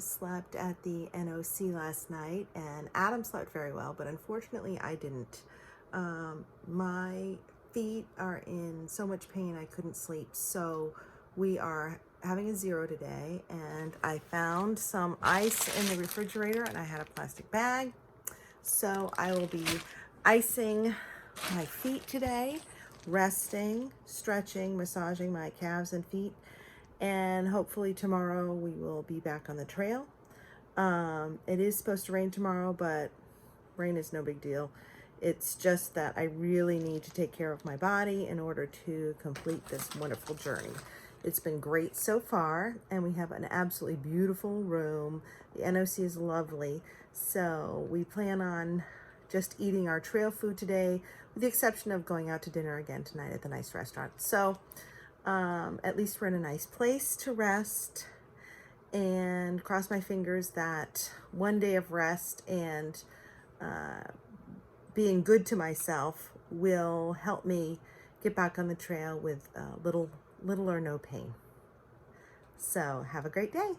slept at the NOC last night, and Adam slept very well, but unfortunately I didn't. My feet are in so much pain I couldn't sleep, so we are having a zero today, and I found some ice in the refrigerator and I had a plastic bag, so I will be icing my feet today, resting, stretching, massaging my calves and feet, and hopefully tomorrow we will be back on the trail. It is supposed to rain tomorrow, but rain is no big deal. It's just that I really need to take care of my body in order to complete this wonderful journey. It's been great so far, and we have an absolutely beautiful room. The NOC is lovely, so we plan on just eating our trail food today, with the exception of going out to dinner again tonight at the nice restaurant. So at least we're in a nice place to rest, and cross my fingers that one day of rest and being good to myself will help me get back on the trail with little or no pain. So have a great day.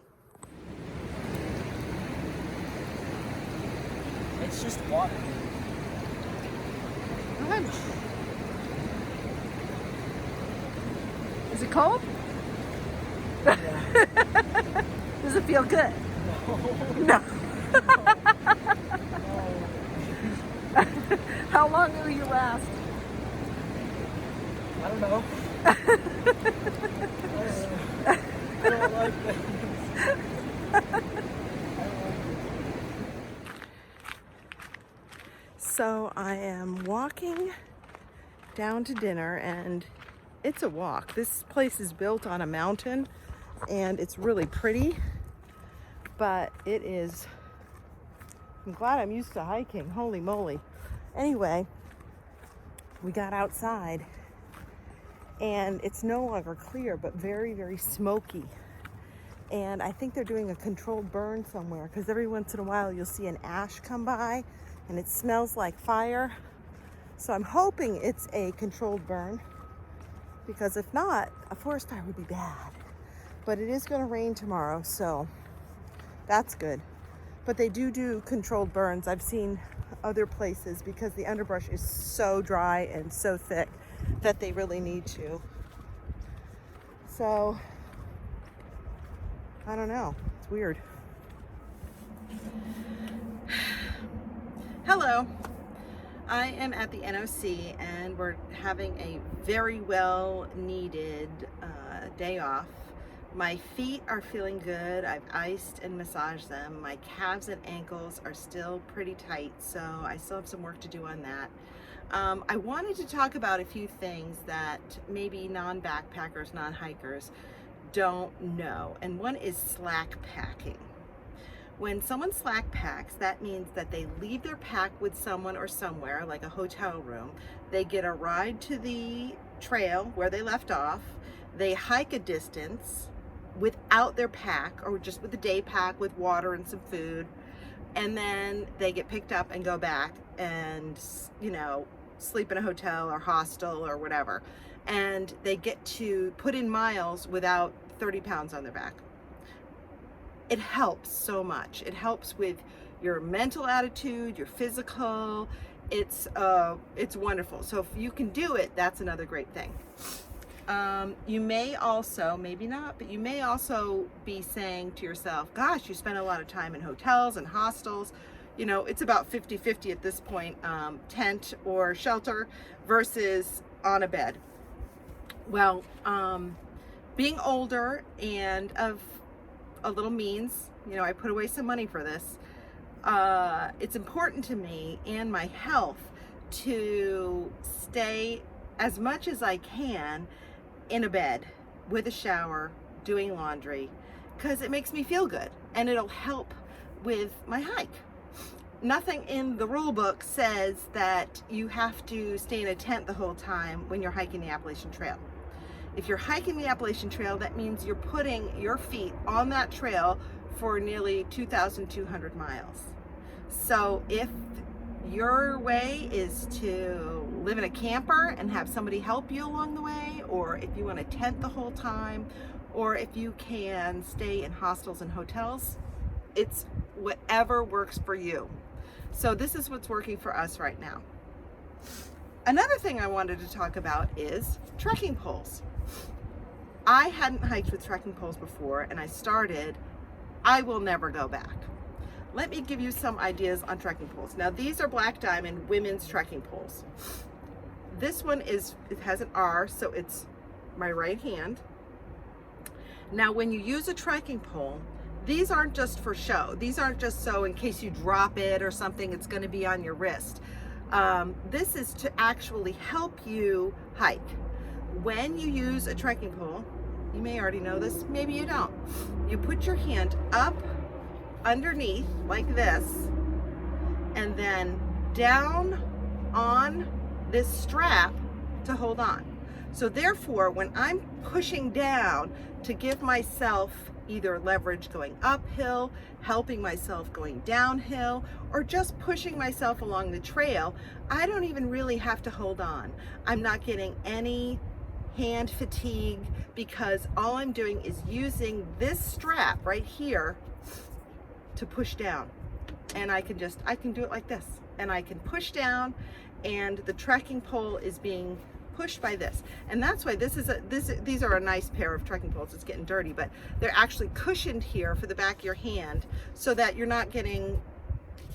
It's just water. Go ahead. Is it cold? Yeah. Does it feel good? No. No. How long will you last? I don't know. I don't like this. So I am walking down to dinner, and it's a walk. This place is built on a mountain and it's really pretty, but it is, I'm glad I'm used to hiking, holy moly. Anyway, we got outside and it's no longer clear, but very, very smoky. And I think they're doing a controlled burn somewhere, because every once in a while you'll see an ash come by and it smells like fire. So I'm hoping it's a controlled burn, because if not, a forest fire would be bad. But it is going to rain tomorrow, so that's good. But they do controlled burns. I've seen other places, because the underbrush is so dry and so thick that they really need to. So I don't know, it's weird. Hello, I am at the NOC and we're having a very well needed day off. My feet are feeling good. I've iced and massaged them. My calves and ankles are still pretty tight, so I still have some work to do on that. I wanted to talk about a few things that maybe non-backpackers, non-hikers don't know, and one is slack packing. When someone slack packs, that means that they leave their pack with someone or somewhere, like a hotel room. They get a ride to the trail where they left off. They hike a distance without their pack, or just with a day pack with water and some food. And then they get picked up and go back and, you know, sleep in a hotel or hostel or whatever. And they get to put in miles without 30 pounds on their back. It helps so much. It helps with your mental attitude, your physical. It's wonderful. So if you can do it, that's another great thing. You may also, maybe not, but you may also be saying to yourself, gosh, you spend a lot of time in hotels and hostels. You know, it's about 50-50 at this point, tent or shelter versus on a bed. Well, being older and of a little means, you know, I put away some money for this. It's important to me and my health to stay as much as I can in a bed with a shower, doing laundry, because it makes me feel good and it'll help with my hike. Nothing in the rule book says that you have to stay in a tent the whole time when you're hiking the Appalachian Trail. If you're hiking the Appalachian Trail, that means you're putting your feet on that trail for nearly 2,200 miles. So if your way is to live in a camper and have somebody help you along the way, or if you want a tent the whole time, or if you can stay in hostels and hotels, It's whatever works for you. So this is what's working for us right now. Another thing I wanted to talk about is trekking poles. I hadn't hiked with trekking poles before, and I started. I will never go back. Let me give you some ideas on trekking poles. Now, these are Black Diamond women's trekking poles. This one it has an R, so it's my right hand. Now, when you use a trekking pole, these aren't just for show. These aren't just so in case you drop it or something, it's going to be on your wrist. This is to actually help you hike. When you use a trekking pole, you may already know this, maybe you don't. You put your hand up underneath like this, and then down on this strap to hold on. So therefore, when I'm pushing down to give myself either leverage going uphill, helping myself going downhill, or just pushing myself along the trail, I don't even really have to hold on. I'm not getting any hand fatigue because all I'm doing is using this strap right here to push down. And I can do it like this, and I can push down, and the trekking pole is being pushed by this. And that's why these are a nice pair of trekking poles. It's getting dirty, but they're actually cushioned here for the back of your hand so that you're not getting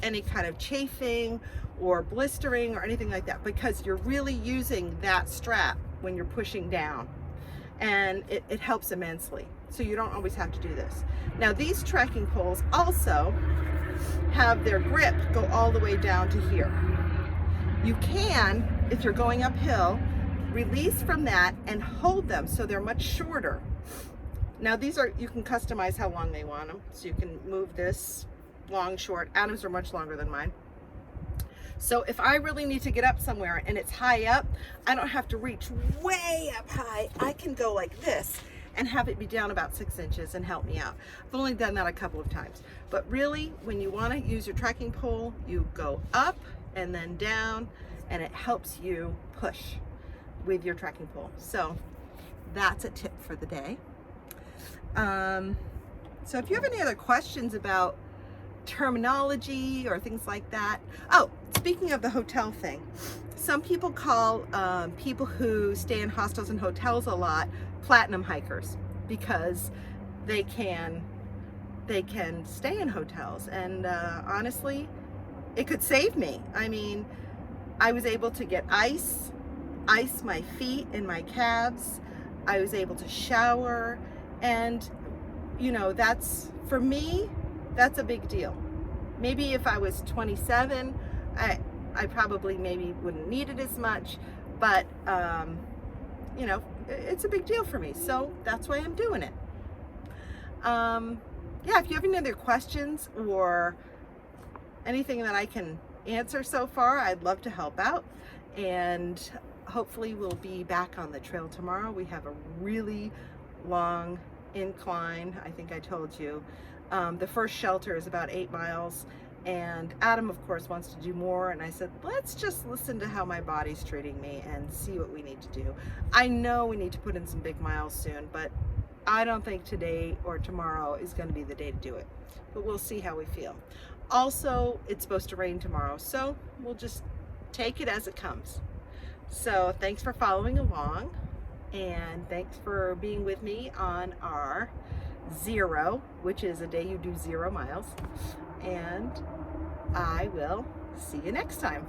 any kind of chafing or blistering or anything like that, because you're really using that strap when you're pushing down, and it helps immensely. So you don't always have to do this. Now, these trekking poles also have their grip go all the way down to here. You can, if you're going uphill, release from that and hold them so they're much shorter. Now you can customize how long they want them. So you can move this long, short. Adam's are much longer than mine. So if I really need to get up somewhere and it's high up, I don't have to reach way up high. I can go like this and have it be down about 6 inches and help me out. I've only done that a couple of times. But really, when you want to use your trekking pole, you go up and then down, and it helps you push with your trekking pole. So that's a tip for the day. So if you have any other questions about terminology or things like that. Oh, speaking of the hotel thing, some people call people who stay in hostels and hotels a lot platinum hikers because they can stay in hotels, and honestly, it could save me. I mean, I was able to get ice my feet and my calves. I was able to shower, and you know, that's, for me, that's a big deal. Maybe if I was 27, I probably maybe wouldn't need it as much, but you know, it's a big deal for me, so that's why I'm doing it. Yeah, if you have any other questions or anything that I can answer so far, I'd love to help out, and hopefully we'll be back on the trail tomorrow. We have a really long incline, I think I told you. The first shelter is about 8 miles, and Adam, of course, wants to do more, and I said, let's just listen to how my body's treating me and see what we need to do. I know we need to put in some big miles soon, but I don't think today or tomorrow is going to be the day to do it, but we'll see how we feel. Also, it's supposed to rain tomorrow, so we'll just take it as it comes. So thanks for following along, and thanks for being with me on our 0, which is a day you do 0 miles, and I will see you next time.